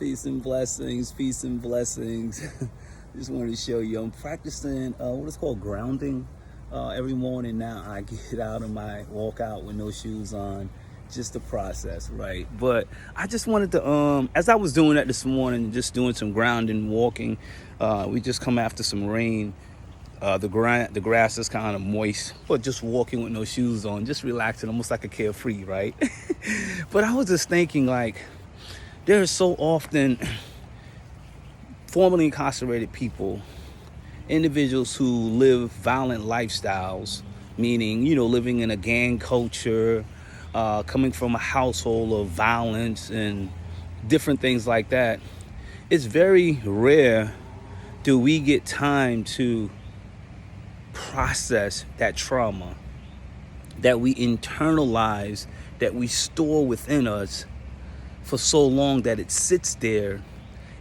Peace and blessings, peace and blessings. Just wanted to show you I'm practicing what is called grounding. Every morning now I get out of my walk out with no shoes on, just the process, right? But I just wanted to, as I was doing that this morning, just doing some grounding, walking, we just come after some rain. The grass is kind of moist, but just walking with no shoes on, just relaxing, almost like a carefree, right? But I was just thinking, like, there are so often formerly incarcerated people, individuals who live violent lifestyles, meaning, living in a gang culture, coming from a household of violence and different things like that. It's very rare do we get time to process that trauma that we internalize, that we store within us for so long that it sits there,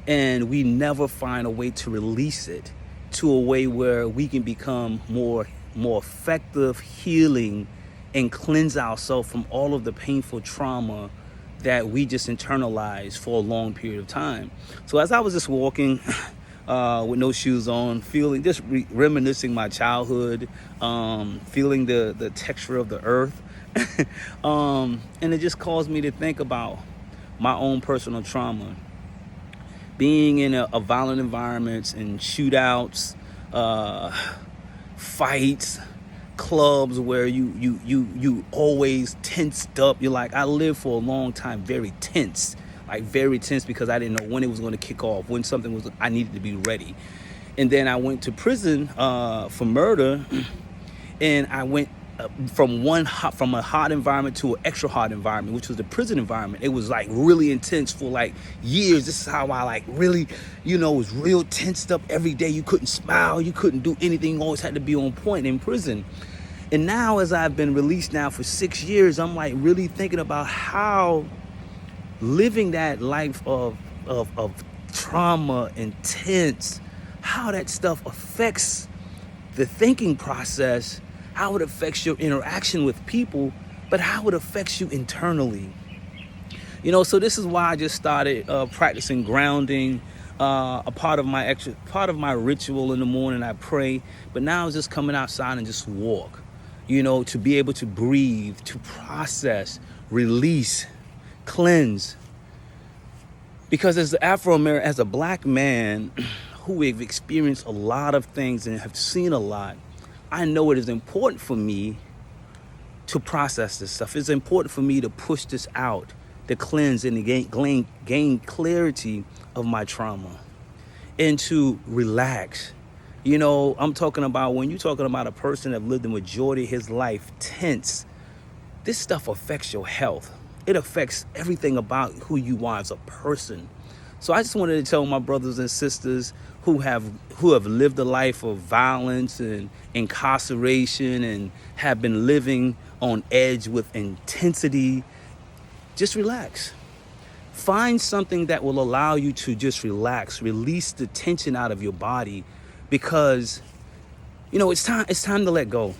and we never find a way to release it to a way where we can become more effective healing and cleanse ourselves from all of the painful trauma that we just internalized for a long period of time. So as I was just walking with no shoes on, feeling, just reminiscing my childhood, feeling the texture of the earth. And it just caused me to think about my own personal trauma. Being in a violent environment and shootouts, fights, clubs where you always tensed up. You're like, I lived for a long time very tense. Like very tense, because I didn't know when it was going to kick off, when something was, I needed to be ready. And then I went to prison for murder, and I went from a hot environment to an extra hot environment, which was the prison environment. It was like really intense for like years. This is how I like really, was real tensed up every day. You couldn't smile, you couldn't do anything. You always had to be on point in prison. And now, as I've been released now for 6 years, I'm like really thinking about how living that life of trauma, intense, how that stuff affects the thinking process, how it affects your interaction with people, but how it affects you internally. So this is why I just started practicing grounding. A part of my ritual in the morning, I pray, but now it's just coming outside and just walk, to be able to breathe, to process, release, cleanse. Because as a black man who have experienced a lot of things and have seen a lot, I know it is important for me to process this stuff. It's important for me to push this out, to cleanse and to gain clarity of my trauma and to relax. I'm talking about, when you're talking about a person that lived the majority of his life tense, this stuff affects your health. It affects everything about who you are as a person. So I just wanted to tell my brothers and sisters who have lived a life of violence and incarceration and have been living on edge with intensity, just relax. Find something that will allow you to just relax, release the tension out of your body, because it's time to let go.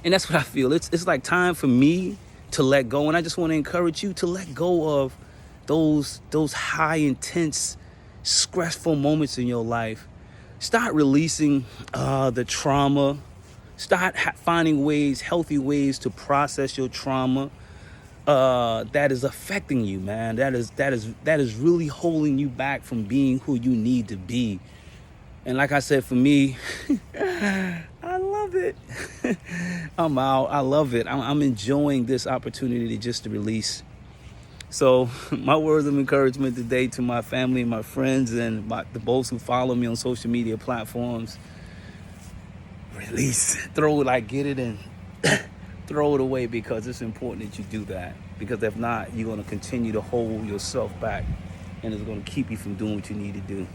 And that's what I feel. It's like time for me to let go. And I just want to encourage you to let go of those high, intense, stressful moments in your life. Start releasing the trauma. Start finding healthy ways to process your trauma that is affecting you, man. That is really holding you back from being who you need to be. And like I said, for me, I love it. I'm out. I love it. I'm enjoying this opportunity just to release. So my words of encouragement today to my family and my friends and those who follow me on social media platforms: release, get it and throw it away, because it's important that you do that. Because if not, you're going to continue to hold yourself back, and it's going to keep you from doing what you need to do.